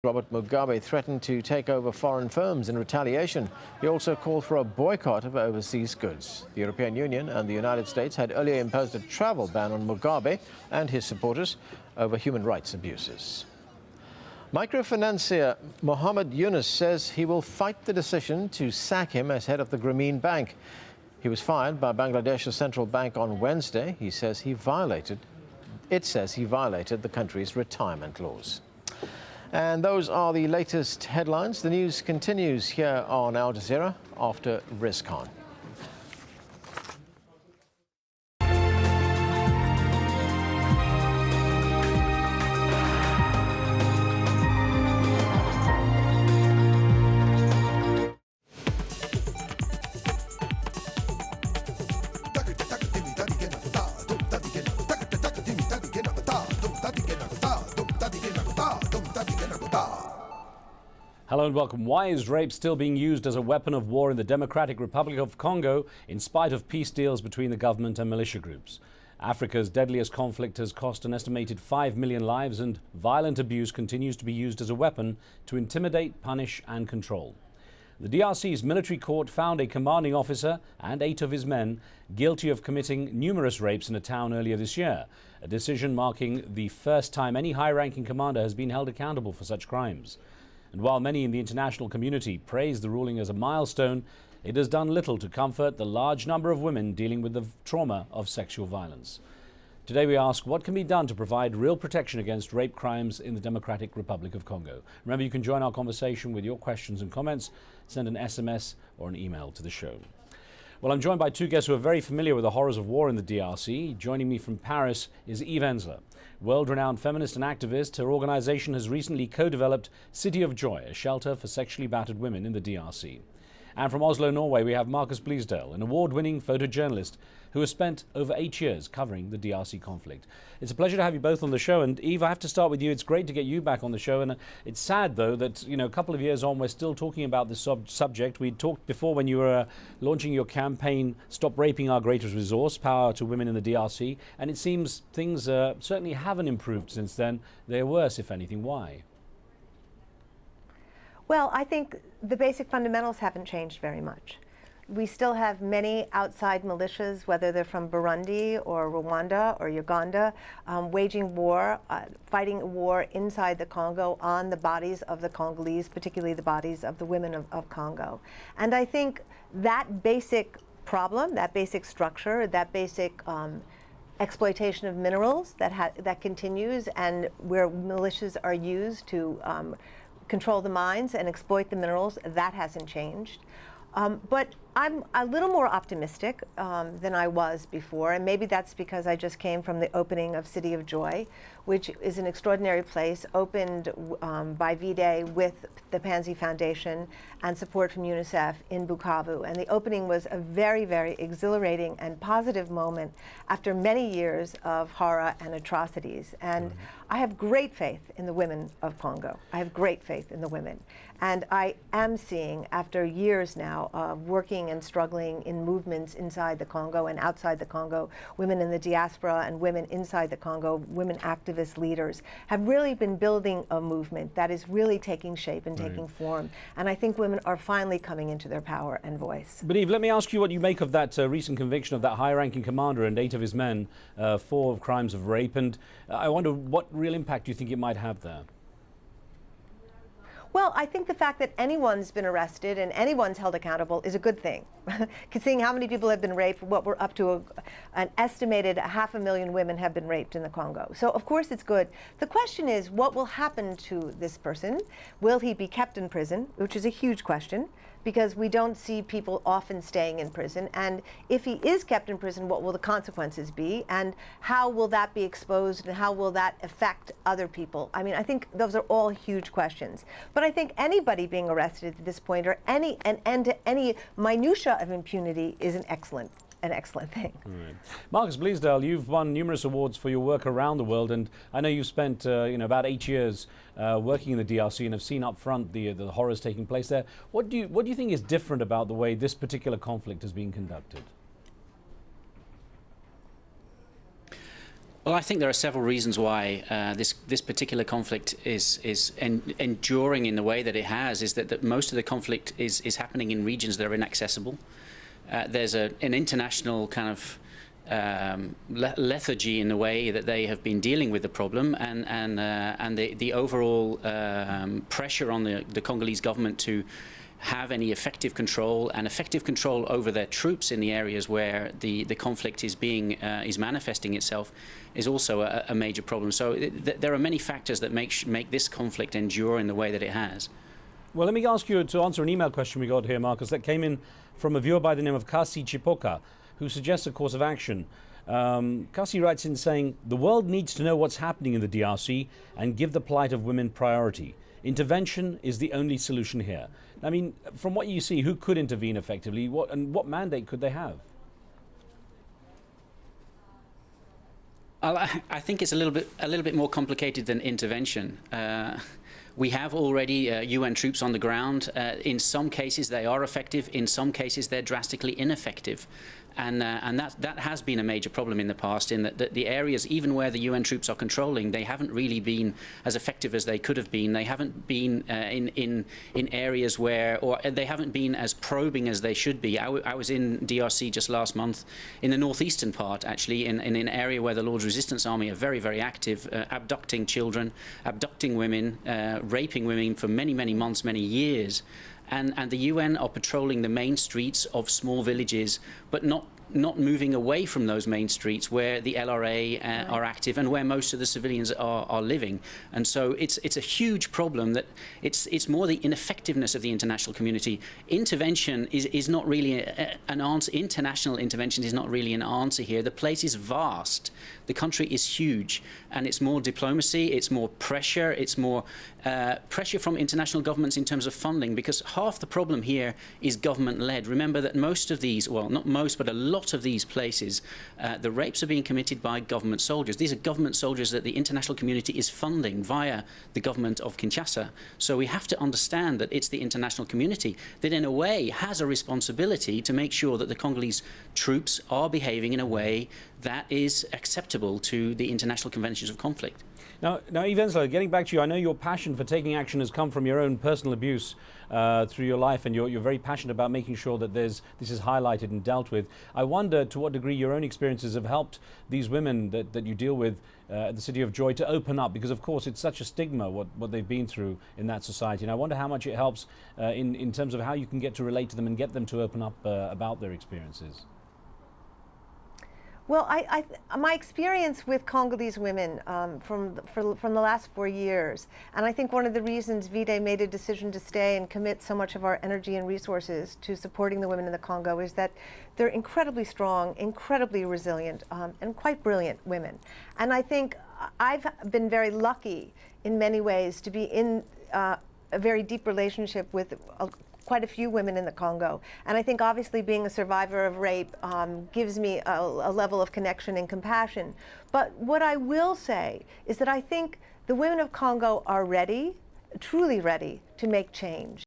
Robert Mugabe threatened to take over foreign firms in retaliation. He also called for a boycott of overseas goods. The European Union and the United States had earlier imposed a travel ban on Mugabe and his supporters over human rights abuses. Microfinancier Mohammed Yunus says he will fight the decision to sack him as head of the Grameen Bank. He was fired by Bangladesh's central bank on Wednesday. It says he violated the country's retirement laws. And those are the latest headlines. The news continues here on Al Jazeera after Riz Khan. Hello and welcome. Why is rape still being used as a weapon of war in the Democratic Republic of Congo in spite of peace deals between the government and militia groups? Africa's deadliest conflict has cost an estimated 5 million lives, and violent abuse continues to be used as a weapon to intimidate, punish and control. The DRC's military court found a commanding officer and 8 of his men guilty of committing numerous rapes in a town earlier this year, a decision marking the first time any high-ranking commander has been held accountable for such crimes. And while many in the international community praise the ruling as a milestone, it has done little to comfort the large number of women dealing with the trauma of sexual violence. Today we ask what can be done to provide real protection against rape crimes in the Democratic Republic of Congo. Remember, you can join our conversation with your questions and comments. Send an SMS or an email to the show. Well, I'm joined by 2 guests who are very familiar with the horrors of war in the DRC. Joining me from Paris is Eve Ensler. World-renowned feminist and activist, her organization has recently co-developed City of Joy, a shelter for sexually battered women in the DRC. And from Oslo, Norway, we have Marcus Bleasdale, an award-winning photojournalist who has spent over 8 years covering the DRC conflict. It's a pleasure to have you both on the show. And Eve, I have to start with you. It's great to get you back on the show. And it's sad, though, that a couple of years on, we're still talking about this subject. We talked before when you were launching your campaign, Stop Raping Our Greatest Resource, Power to Women in the DRC. And it seems things certainly haven't improved since then. They're worse, if anything. Why? Well, I think the basic fundamentals haven't changed very much. We still have many outside militias, whether they're from Burundi or Rwanda or Uganda, waging war, fighting a war inside the Congo on the bodies of the Congolese, particularly the bodies of the women of Congo. And I think that basic problem, that basic structure, that basic exploitation of minerals that continues, and where militias are used to control the mines and exploit the minerals, that hasn't changed. But I'm a little more optimistic than I was before, and maybe that's because I just came from the opening of City of Joy, which is an extraordinary place opened by V-Day with the Pansy Foundation and support from UNICEF in Bukavu. And the opening was a very, very exhilarating and positive moment after many years of horror and atrocities. And I have great faith in the women of Congo. I have great faith in the women. And I am seeing, after years now of working and struggling in movements inside the Congo and outside the Congo, women in the diaspora and women inside the Congo, women activist leaders, have really been building a movement that is really taking shape and taking form. And I think women are finally coming into their power and voice. But Eve, let me ask you what you make of that recent conviction of that high-ranking commander and 8 of his men for crimes of rape. And I wonder what real impact you think it might have there. Well, I think the fact that anyone's been arrested and anyone's held accountable is a good thing. Seeing how many people have been raped, what we're up to, an estimated 500,000 women have been raped in the Congo. So of course it's good. The question is, what will happen to this person? Will he be kept in prison, which is a huge question, because we don't see people often staying in prison. And if he is kept in prison, what will the consequences be? And how will that be exposed? And how will that affect other people? I mean, I think those are all huge questions. But I think anybody being arrested at this point, or an end to any minutia of impunity, is an excellent thing. Right. Marcus Bleasdale, you've won numerous awards for your work around the world, and I know you've spent about 8 years working in the DRC and have seen up front the horrors taking place there. What do you think is different about the way this particular conflict is being conducted? Well, I think there are several reasons why this particular conflict is enduring in the way that it has. Is that most of the conflict is happening in regions that are inaccessible. There's an international kind of lethargy in the way that they have been dealing with the problem, and the overall pressure on the Congolese government to have any effective control over their troops in the areas where the conflict is manifesting itself is also a major problem. So there are many factors that make this conflict endure in the way that it has. Well, let me ask you to answer an email question we got here, Marcus, that came in from a viewer by the name of Kasi Chipoka, who suggests a course of action. Kasi writes in saying, the world needs to know what's happening in the DRC and give the plight of women priority. Intervention is the only solution here. I mean, from what you see, who could intervene effectively? What mandate could they have? I think it's a little bit more complicated than intervention. We have already UN troops on the ground. In some cases they are effective. In some cases they're drastically ineffective. And that has been a major problem in the past, in that the areas, even where the UN troops are controlling, they haven't really been as effective as they could have been. They haven't been in areas where, or they haven't been as probing as they should be. I was in DRC just last month, in the northeastern part, actually, in an area where the Lord's Resistance Army are very, very active, abducting children, abducting women, raping women for many, many months, many years. And the UN are patrolling the main streets of small villages, but not moving away from those main streets where the LRA are active and where most of the civilians are living. And so it's a huge problem that it's more the ineffectiveness of the international community. Intervention is not really an answer. International intervention is not really an answer here. The place is vast. The country is huge, and it's more diplomacy, it's more pressure, it's more pressure from international governments in terms of funding, because half the problem here is government-led. Remember that most of these, well, not most, but a lot of these places, the rapes are being committed by government soldiers. These are government soldiers that the international community is funding via the government of Kinshasa. So we have to understand that it's the international community that, in a way, has a responsibility to make sure that the Congolese troops are behaving in a way that is acceptable to the international conventions of conflict. Now, Yves Ensler, getting back to you, I know your passion for taking action has come from your own personal abuse through your life, and you're very passionate about making sure that this is highlighted and dealt with. I wonder to what degree your own experiences have helped these women that you deal with at the City of Joy to open up, because of course it's such a stigma what they've been through in that society. And I wonder how much it helps in terms of how you can get to relate to them and get them to open up about their experiences. Well, my experience with Congolese women from the last 4 years, and I think one of the reasons VDay made a decision to stay and commit so much of our energy and resources to supporting the women in the Congo, is that they're incredibly strong, incredibly resilient, and quite brilliant women. And I think I've been very lucky in many ways to be in a very deep relationship with quite a few women in the Congo. And I think obviously being a survivor of rape gives me a level of connection and compassion. But what I will say is that I think the women of Congo are ready, truly ready, to make change.